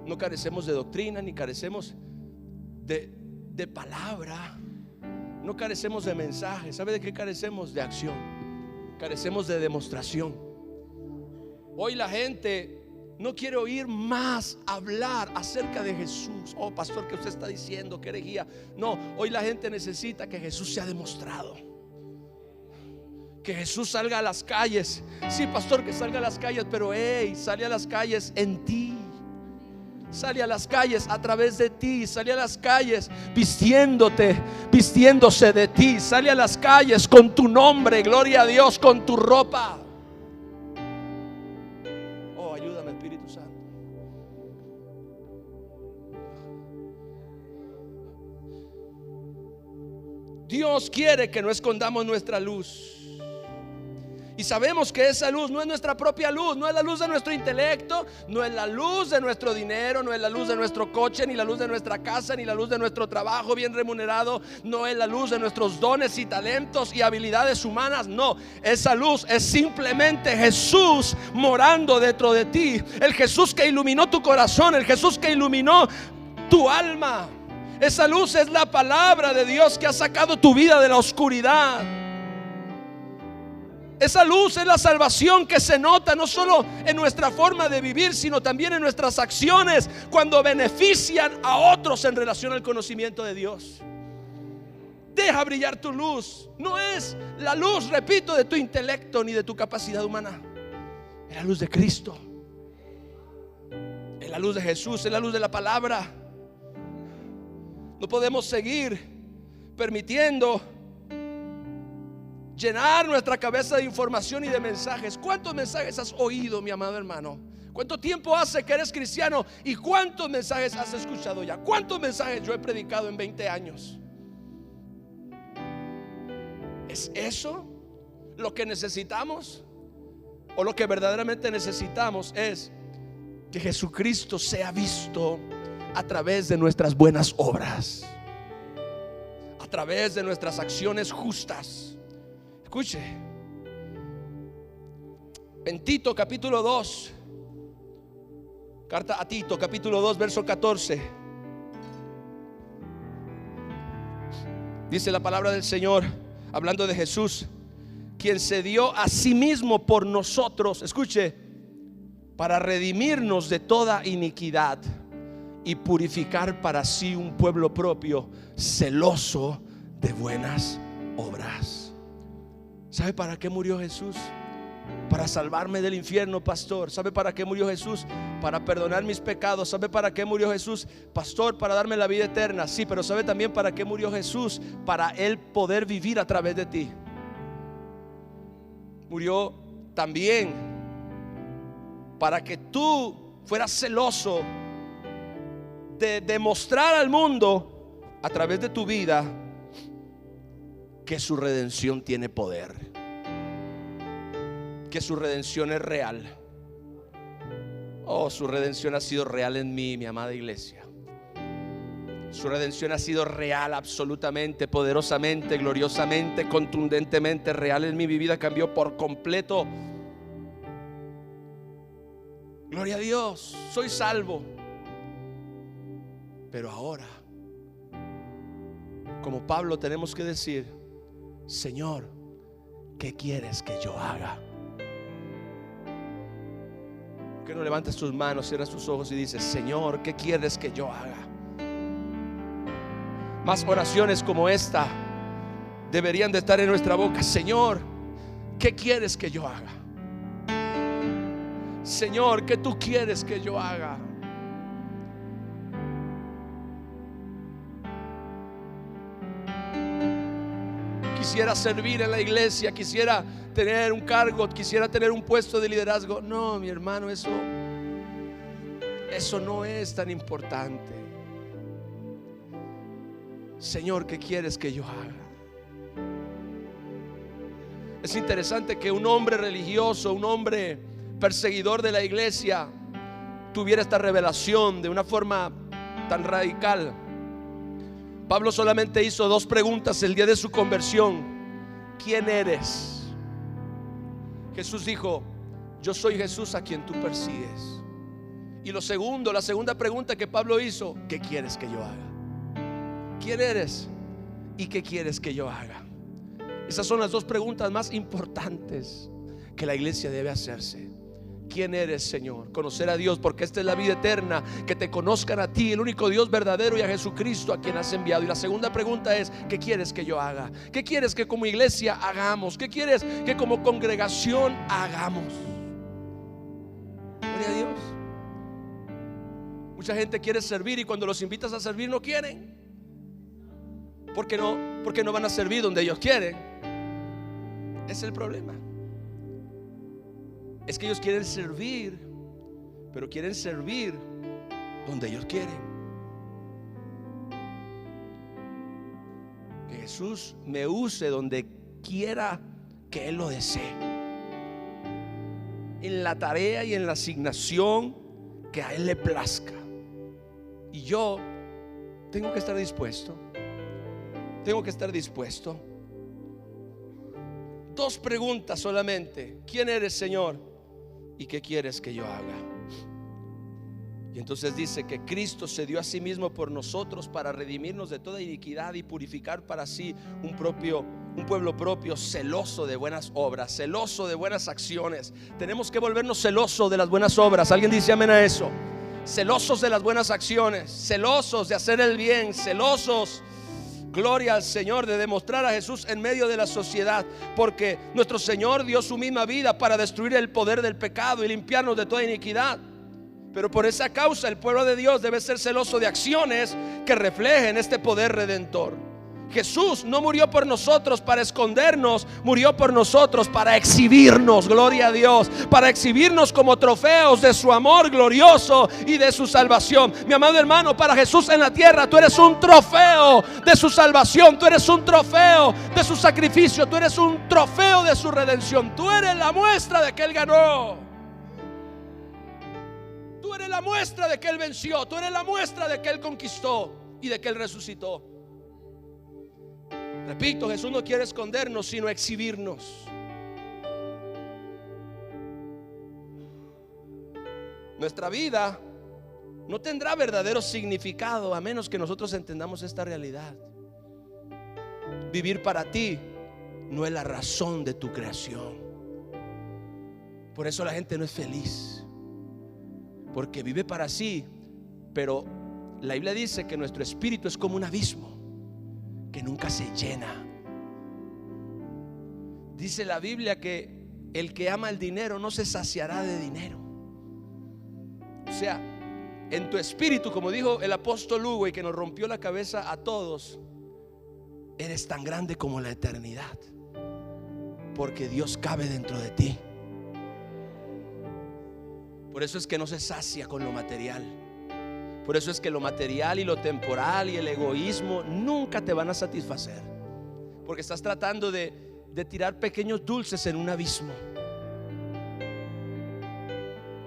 No carecemos de doctrina, ni carecemos de palabra. No carecemos de mensaje. ¿Sabe de qué carecemos? De acción. Carecemos de demostración. Hoy la gente no quiere oír más hablar acerca de Jesús. Oh, pastor, ¿qué usted está diciendo? ¿Qué herejía? No, hoy la gente necesita que Jesús sea demostrado. Que Jesús salga a las calles. Sí, pastor, que salga a las calles, pero sale a las calles en ti. Sale a las calles a través de ti. Sale a las calles vistiéndose de ti. Sale a las calles con tu nombre, gloria a Dios, con tu ropa. Oh, ayúdame, Espíritu Santo. Dios quiere que no escondamos nuestra luz. Y sabemos que esa luz no es nuestra propia luz, no es la luz de nuestro intelecto, no es la luz de nuestro dinero, no es la luz de nuestro coche, ni la luz de nuestra casa, ni la luz de nuestro trabajo bien remunerado, no es la luz de nuestros dones y talentos y habilidades humanas. No, esa luz es simplemente Jesús morando dentro de ti, el Jesús que iluminó tu corazón, el Jesús que iluminó tu alma. Esa luz es la palabra de Dios que ha sacado tu vida de la oscuridad. Esa luz es la salvación que se nota no solo en nuestra forma de vivir, sino también en nuestras acciones cuando benefician a otros en relación al conocimiento de Dios. Deja brillar tu luz. No es la luz, repito, de tu intelecto ni de tu capacidad humana. Es la luz de Cristo. Es la luz de Jesús, es la luz de la palabra. No podemos seguir permitiendo llenar nuestra cabeza de información y de mensajes. ¿Cuántos mensajes has oído, mi amado hermano? ¿Cuánto tiempo hace que eres cristiano? ¿Y cuántos mensajes has escuchado ya? ¿Cuántos mensajes yo he predicado en 20 años? ¿Es eso lo que necesitamos? ¿O lo que verdaderamente necesitamos es que Jesucristo sea visto a través de nuestras buenas obras, a través de nuestras acciones justas? Escuche, en Tito capítulo 2, carta a Tito capítulo 2 verso 14, dice la palabra del Señor, hablando de Jesús, quien se dio a sí mismo por nosotros, escuche, para redimirnos de toda iniquidad y purificar para sí un pueblo propio, celoso de buenas obras. ¿Sabe para qué murió Jesús? Para salvarme del infierno, pastor. ¿Sabe para qué murió Jesús? Para perdonar mis pecados. ¿Sabe para qué murió Jesús? Pastor, para darme la vida eterna. Sí, pero ¿sabe también para qué murió Jesús? Para Él poder vivir a través de ti. Murió también para que tú fueras celoso de demostrar al mundo a través de tu vida que su redención tiene poder, que su redención es real. Oh, su redención ha sido real en mí, mi amada iglesia. Su redención ha sido real, absolutamente, poderosamente, gloriosamente, contundentemente real en mi vida. Cambió por completo. Gloria a Dios, soy salvo. Pero ahora, como Pablo, tenemos que decir: Señor, ¿qué quieres que yo haga? ¿Por qué no levantas tus manos, cierras tus ojos y dices: Señor, ¿qué quieres que yo haga? Más oraciones como esta deberían de estar en nuestra boca. Señor, ¿qué quieres que yo haga? Señor, ¿qué tú quieres que yo haga? Quisiera servir en la iglesia, quisiera tener un cargo, quisiera tener un puesto de liderazgo. No, mi hermano, eso no es tan importante. Señor, ¿qué quieres que yo haga? Es interesante que un hombre religioso, un hombre perseguidor de la iglesia, tuviera esta revelación de una forma tan radical. Pablo solamente hizo 2 preguntas el día de su conversión: ¿quién eres? Jesús dijo: yo soy Jesús a quien tú persigues. Y la segunda pregunta que Pablo hizo: ¿qué quieres que yo haga? ¿Quién eres? ¿Y qué quieres que yo haga? Esas son las 2 preguntas más importantes que la iglesia debe hacerse. ¿Quién eres, Señor? Conocer a Dios, porque esta es la vida eterna, que te conozcan a ti, el único Dios verdadero, y a Jesucristo, a quien has enviado. Y la segunda pregunta es: ¿qué quieres que yo haga? ¿Qué quieres que como iglesia hagamos? ¿Qué quieres que como congregación hagamos? Gloria a Dios. Mucha gente quiere servir y cuando los invitas a servir no quieren. ¿Por qué no? Porque no van a servir donde ellos quieren. Ese es el problema. Es que ellos quieren servir, pero quieren servir donde ellos quieren. Que Jesús me use donde quiera que Él lo desee, en la tarea y en la asignación que a Él le plazca. Y yo tengo que estar dispuesto. Tengo que estar dispuesto. 2 preguntas solamente: ¿quién eres, Señor? ¿Y qué quieres que yo haga? Y entonces dice que Cristo se dio a sí mismo por nosotros para redimirnos de toda iniquidad y purificar para sí un pueblo propio, celoso de buenas obras, celoso de buenas acciones. Tenemos que volvernos celosos de las buenas obras. ¿Alguien dice amén a eso? Celosos de las buenas acciones, celosos de hacer el bien, celosos, gloria al Señor, de demostrar a Jesús en medio de la sociedad. Porque nuestro Señor dio su misma vida para destruir el poder del pecado y limpiarnos de toda iniquidad. Pero por esa causa el pueblo de Dios debe ser celoso de acciones que reflejen este poder redentor. Jesús no murió por nosotros para escondernos, murió por nosotros para exhibirnos, gloria a Dios, para exhibirnos como trofeos de su amor glorioso y de su salvación. Mi amado hermano, para Jesús en la tierra tú eres un trofeo de su salvación, tú eres un trofeo de su sacrificio, tú eres un trofeo de su redención. Tú eres la muestra de que Él ganó, tú eres la muestra de que Él venció, tú eres la muestra de que Él conquistó y de que Él resucitó. Repito, Jesús no quiere escondernos, sino exhibirnos. Nuestra vida no tendrá verdadero significado a menos que nosotros entendamos esta realidad. Vivir para ti no es la razón de tu creación. Por eso la gente no es feliz, porque vive para sí. Pero la Biblia dice que nuestro espíritu es como un abismo que nunca se llena. Dice la Biblia que el que ama el dinero no se saciará de dinero. O sea, en tu espíritu, como dijo el apóstol Hugo, y que nos rompió la cabeza a todos, eres tan grande como la eternidad, porque Dios cabe dentro de ti. Por eso es que no se sacia con lo material. Por eso es que lo material y lo temporal y el egoísmo nunca te van a satisfacer, porque estás tratando de tirar pequeños dulces en un abismo.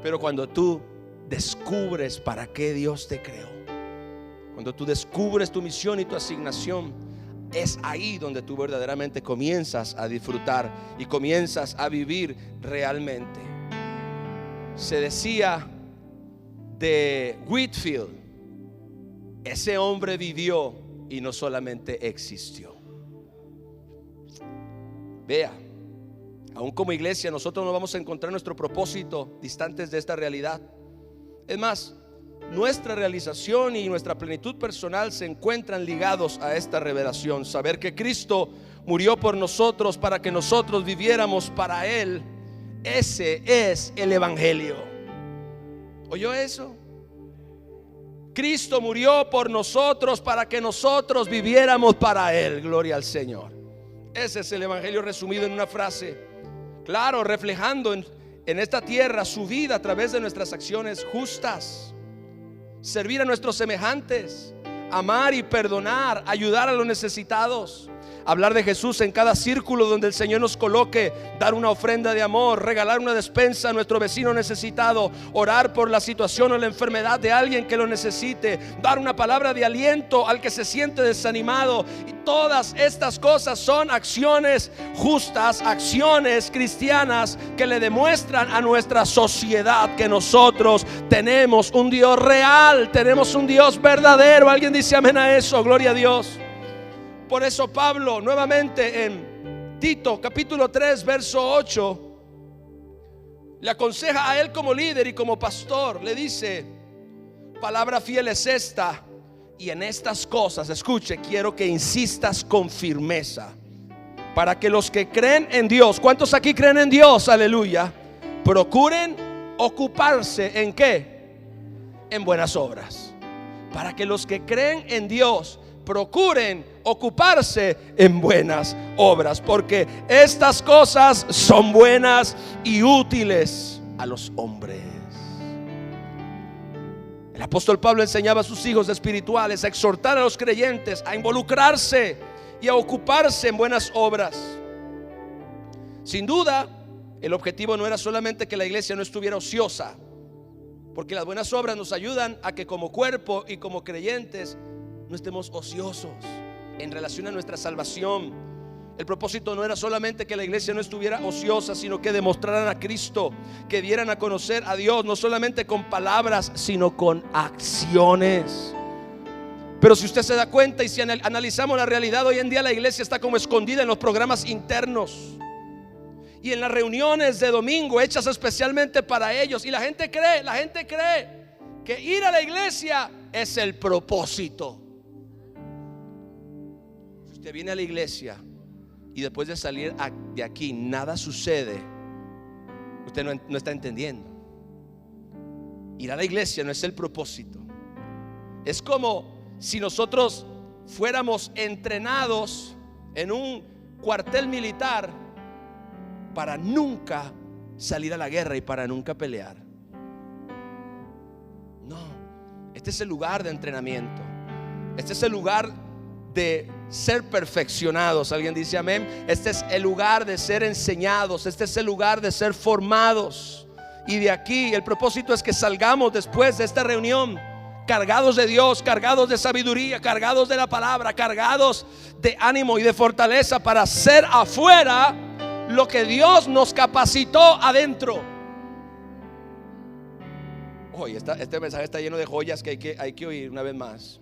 Pero cuando tú descubres para qué Dios te creó, cuando tú descubres tu misión y tu asignación, es ahí donde tú verdaderamente comienzas a disfrutar y comienzas a vivir realmente. Se decía de Whitefield: ese hombre vivió y no solamente existió. Vea, aún como iglesia nosotros no vamos a encontrar nuestro propósito distantes de esta realidad. Es más, nuestra realización y nuestra plenitud personal se encuentran ligados a esta revelación. Saber que Cristo murió por nosotros para que nosotros viviéramos para Él. Ese es el evangelio. ¿Oyó eso? Cristo murió por nosotros para que nosotros viviéramos para Él. Gloria al Señor. Ese es el evangelio resumido en una frase. Claro, reflejando en esta tierra su vida a través de nuestras acciones justas. Servir a nuestros semejantes, amar y perdonar, ayudar a los necesitados, hablar de Jesús en cada círculo donde el Señor nos coloque, dar una ofrenda de amor, regalar una despensa a nuestro vecino necesitado, orar por la situación o la enfermedad de alguien que lo necesite, dar una palabra de aliento al que se siente desanimado. Y todas estas cosas son acciones justas, acciones cristianas que le demuestran a nuestra sociedad que nosotros tenemos un Dios real, tenemos un Dios verdadero. ¿Alguien dice amén a eso? Gloria a Dios. Por eso Pablo nuevamente en Tito capítulo 3 verso 8 le aconseja a él como líder y como pastor. Le dice: palabra fiel es esta, y en estas cosas, escuche, quiero que insistas con firmeza, para que los que creen en Dios, ¿cuántos aquí creen en Dios? Aleluya. Procuren ocuparse ¿en qué? En buenas obras. Para que los que creen en Dios procuren ocuparse en buenas obras, porque estas cosas son buenas y útiles a los hombres. El apóstol Pablo enseñaba a sus hijos espirituales a exhortar a los creyentes a involucrarse y a ocuparse en buenas obras. Sin duda, el objetivo no era solamente que la iglesia no estuviera ociosa, porque las buenas obras nos ayudan a que como cuerpo y como creyentes no estemos ociosos en relación a nuestra salvación. El propósito no era solamente que la iglesia no estuviera ociosa, sino que demostraran a Cristo, que dieran a conocer a Dios, no solamente con palabras, sino con acciones. Pero si usted se da cuenta y si analizamos la realidad, hoy en día la iglesia está como escondida en los programas internos y en las reuniones de domingo hechas especialmente para ellos. Y la gente cree que ir a la iglesia es el propósito. Usted viene a la iglesia y después de salir de aquí nada sucede, usted no está entendiendo. Ir a la iglesia no es el propósito. Es como si nosotros fuéramos entrenados en un cuartel militar para nunca salir a la guerra y para nunca pelear. No, este es el lugar de entrenamiento. Este es el lugar de ser perfeccionados. Alguien dice amén. Este es el lugar de ser enseñados. Este es el lugar de ser formados. Y de aquí el propósito es que salgamos después de esta reunión cargados de Dios, cargados de sabiduría, cargados de la palabra, cargados de ánimo y de fortaleza para hacer afuera lo que Dios nos capacitó adentro. Hoy este mensaje está lleno de joyas que hay que oír una vez más.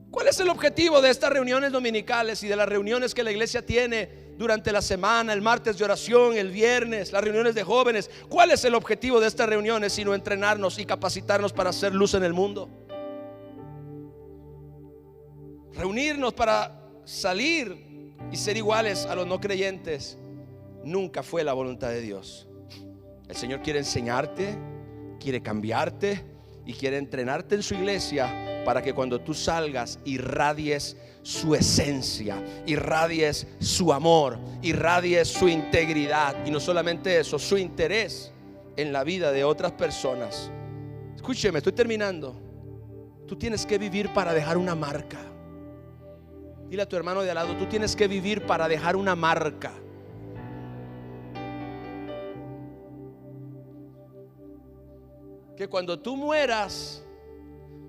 ¿Cuál es el objetivo de estas reuniones dominicales y de las reuniones que la iglesia tiene durante la semana? El martes de oración, el viernes, las reuniones de jóvenes. ¿Cuál es el objetivo de estas reuniones sino entrenarnos y capacitarnos para hacer luz en el mundo? Reunirnos para salir y ser iguales a los no creyentes nunca fue la voluntad de Dios. El Señor quiere enseñarte, quiere cambiarte y quiere entrenarte en su iglesia para que cuando tú salgas irradies su esencia, irradies su amor, irradies su integridad, y no solamente eso, su interés en la vida de otras personas. Escúcheme, estoy terminando. Tú tienes que vivir para dejar una marca. Dile a tu hermano de al lado: tú tienes que vivir para dejar una marca. Que cuando tú mueras,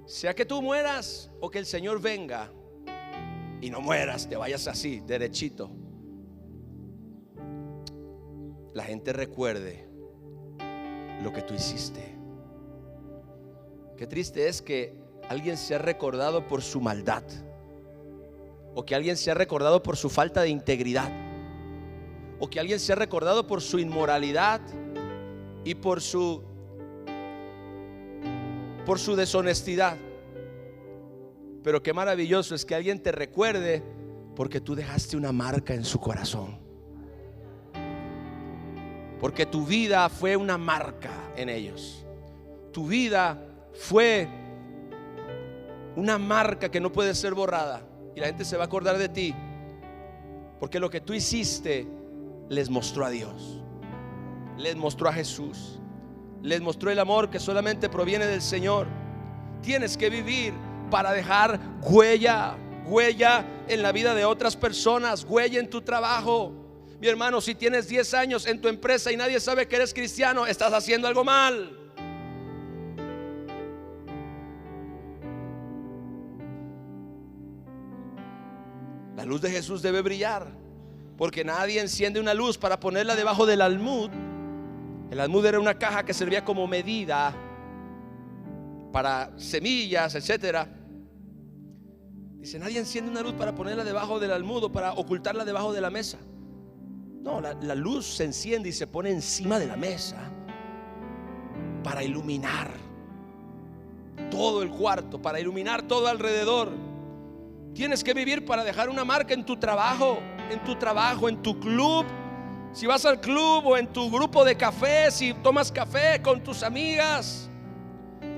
sea que tú mueras o que el Señor venga y no mueras, te vayas así, derechito, la gente recuerde lo que tú hiciste. Qué triste es que alguien sea recordado por su maldad, o que alguien sea recordado por su falta de integridad, o que alguien sea recordado por su inmoralidad y por su deshonestidad. Pero qué maravilloso es que alguien te recuerde porque tú dejaste una marca en su corazón, porque tu vida fue una marca en ellos. Tu vida fue una marca que no puede ser borrada, y la gente se va a acordar de ti porque lo que tú hiciste les mostró a Dios, les mostró a Jesús, les mostró el amor que solamente proviene del Señor. Tienes que vivir para dejar huella en la vida de otras personas, huella en tu trabajo. Mi hermano, si tienes 10 años en tu empresa y nadie sabe que eres cristiano, estás haciendo algo mal. La luz de Jesús debe brillar, porque nadie enciende una luz para ponerla debajo del almud. El almud era una caja que servía como medida para semillas, etcétera. Dice, nadie enciende una luz para ponerla debajo del almud o para ocultarla debajo de la mesa. No, la luz se enciende y se pone encima de la mesa para iluminar todo el cuarto, para iluminar todo alrededor. Tienes que vivir para dejar una marca en tu trabajo, en tu club. Si vas al club o en tu grupo de café, si tomas café con tus amigas,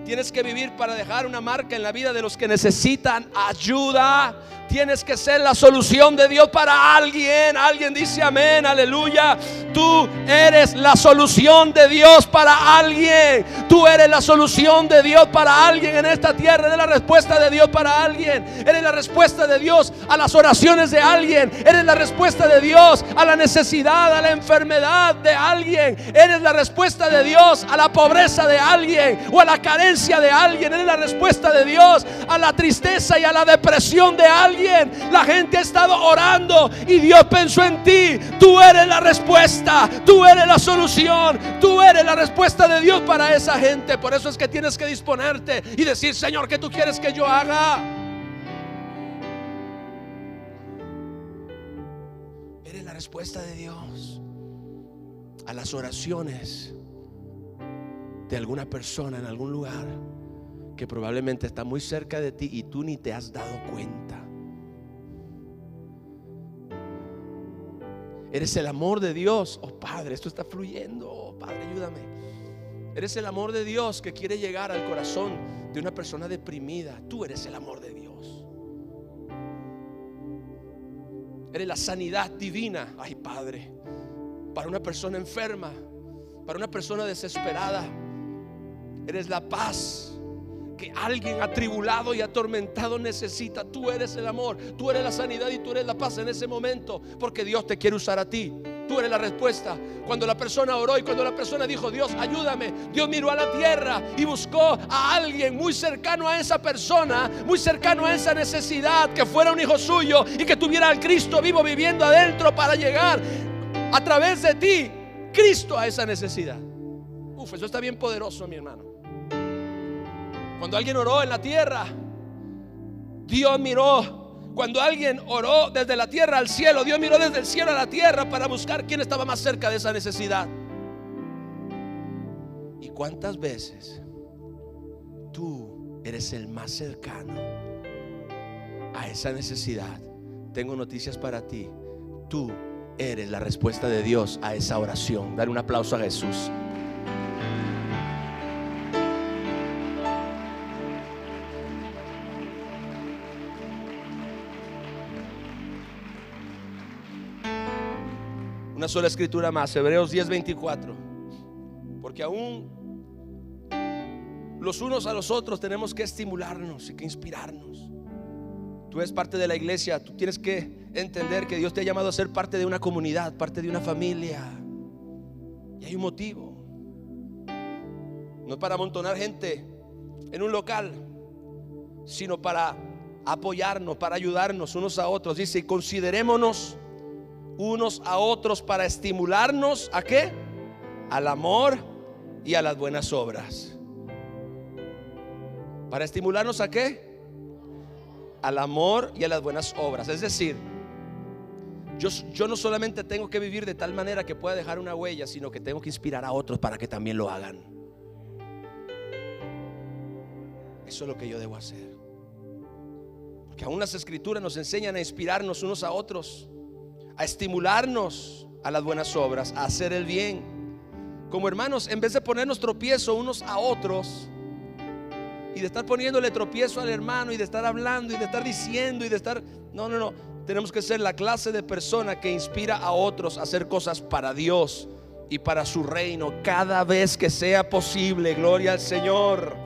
tienes que vivir para dejar una marca en la vida de los que necesitan ayuda. Tienes que ser la solución de Dios para alguien. Alguien dice amén, aleluya. Tú eres la solución de Dios para alguien. Tú eres la solución de Dios para alguien en esta tierra. Eres la respuesta de Dios para alguien. Eres la respuesta de Dios a las oraciones de alguien. Eres la respuesta de Dios a la necesidad, a la enfermedad de alguien. Eres la respuesta de Dios a la pobreza de alguien o a la carencia de alguien. Eres la respuesta de Dios a la tristeza y a la depresión de alguien. La gente ha estado orando y Dios pensó en ti. Tú eres la respuesta, tú eres la solución, tú eres la respuesta de Dios para esa gente. Por eso es que tienes que disponerte y decir, Señor, ¿qué tú quieres que yo haga? Eres la respuesta de Dios a las oraciones de alguna persona en algún lugar que probablemente está muy cerca de ti y tú ni te has dado cuenta. Eres el amor de Dios. Oh Padre, esto está fluyendo. Oh Padre, ayúdame. Eres el amor de Dios que quiere llegar al corazón de una persona deprimida. Tú eres el amor de Dios. Eres la sanidad divina. Ay Padre, para una persona enferma, para una persona desesperada. Eres la paz que alguien atribulado y atormentado necesita. Tú eres el amor, tú eres la sanidad y tú eres la paz en ese momento, porque Dios te quiere usar a ti. Tú eres la respuesta. Cuando la persona oró y cuando la persona dijo, Dios, ayúdame, Dios miró a la tierra y buscó a alguien muy cercano a esa persona, muy cercano a esa necesidad, que fuera un hijo suyo y que tuviera al Cristo vivo viviendo adentro para llegar a través de ti, Cristo, a esa necesidad. Eso está bien poderoso, mi hermano. Cuando alguien oró en la tierra, Dios miró. Cuando alguien oró desde la tierra al cielo, Dios miró desde el cielo a la tierra para buscar quién estaba más cerca de esa necesidad. ¿Y cuántas veces tú eres el más cercano a esa necesidad? Tengo noticias para ti. Tú eres la respuesta de Dios a esa oración. Dar un aplauso a Jesús. Una sola escritura más, Hebreos 10:24. Porque aún los unos a los otros tenemos que estimularnos y que inspirarnos. Tú eres parte de la iglesia. Tú tienes que entender que Dios te ha llamado a ser parte de una comunidad, parte de una familia. Y hay un motivo. No es para amontonar gente en un local. sino para apoyarnos, para ayudarnos unos a otros. Dice, y considerémonos unos a otros para estimularnos ¿a qué? Al amor y a las buenas obras. ¿Para estimularnos a qué? Al amor y a las buenas obras. Es decir, yo no solamente tengo que vivir de tal manera que pueda dejar una huella, sino que tengo que inspirar a otros para que también lo hagan. Eso es lo que yo debo hacer. Porque aún las escrituras nos enseñan a inspirarnos unos a otros, a estimularnos a las buenas obras, a hacer el bien. Como hermanos, en vez de ponernos tropiezo unos a otros y de estar poniéndole tropiezo al hermano y de estar hablando y de estar diciendo y de estar, no, tenemos que ser la clase de persona que inspira a otros a hacer cosas para Dios y para su reino cada vez que sea posible. Gloria al Señor.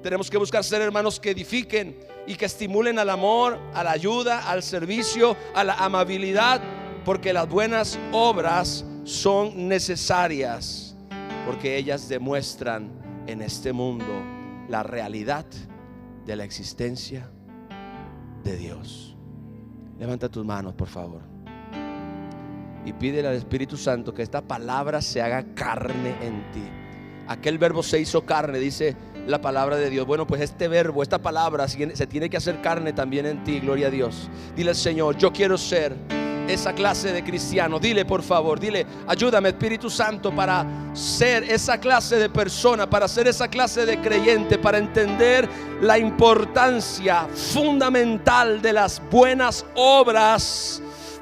Tenemos que buscar ser hermanos que edifiquen y que estimulen al amor, a la ayuda, al servicio, a la amabilidad, porque las buenas obras son necesarias, porque ellas demuestran en este mundo la realidad de la existencia de Dios. Levanta tus manos, por favor, y pídele al Espíritu Santo que esta palabra se haga carne en ti. Aquel verbo se hizo carne, dice la palabra de Dios. Bueno, pues este verbo, esta palabra se tiene que hacer carne también en ti. Gloria a Dios. Dile al Señor, yo quiero ser esa clase de cristiano. Dile, por favor, dile, ayúdame, Espíritu Santo, para ser esa clase de persona, para ser esa clase de creyente, para entender la importancia fundamental de las buenas obras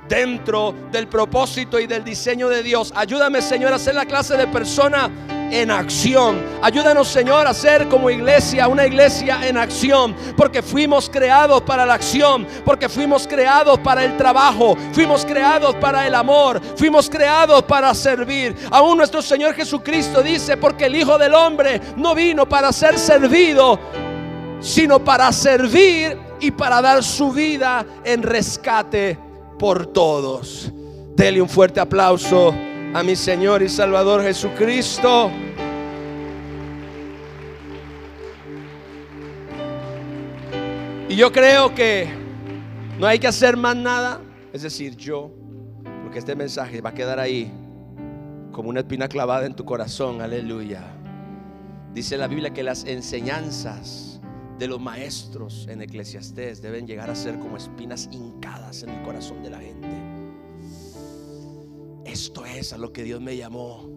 dentro del propósito y del diseño de Dios. Ayúdame, Señor, a ser la clase de persona en acción. Ayúdanos, Señor, a ser como iglesia, una iglesia en acción, porque fuimos creados para la acción, porque fuimos creados para el trabajo, fuimos creados para el amor, fuimos creados para servir. Aún nuestro Señor Jesucristo dice, porque el Hijo del Hombre no vino para ser servido, sino para servir y para dar su vida en rescate por todos. Dele un fuerte aplauso a mi Señor y Salvador Jesucristo. Y yo creo que no hay que hacer más nada, es decir, porque este mensaje va a quedar ahí como una espina clavada en tu corazón. Aleluya. Dice la Biblia que las enseñanzas de los maestros en Eclesiastés deben llegar a ser como espinas hincadas en el corazón de la gente. Esto es a lo que Dios me llamó.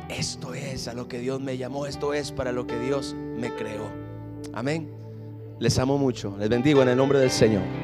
Esto es a lo que Dios me llamó. Esto es para lo que Dios me creó. Amén. Les amo mucho. Les bendigo en el nombre del Señor.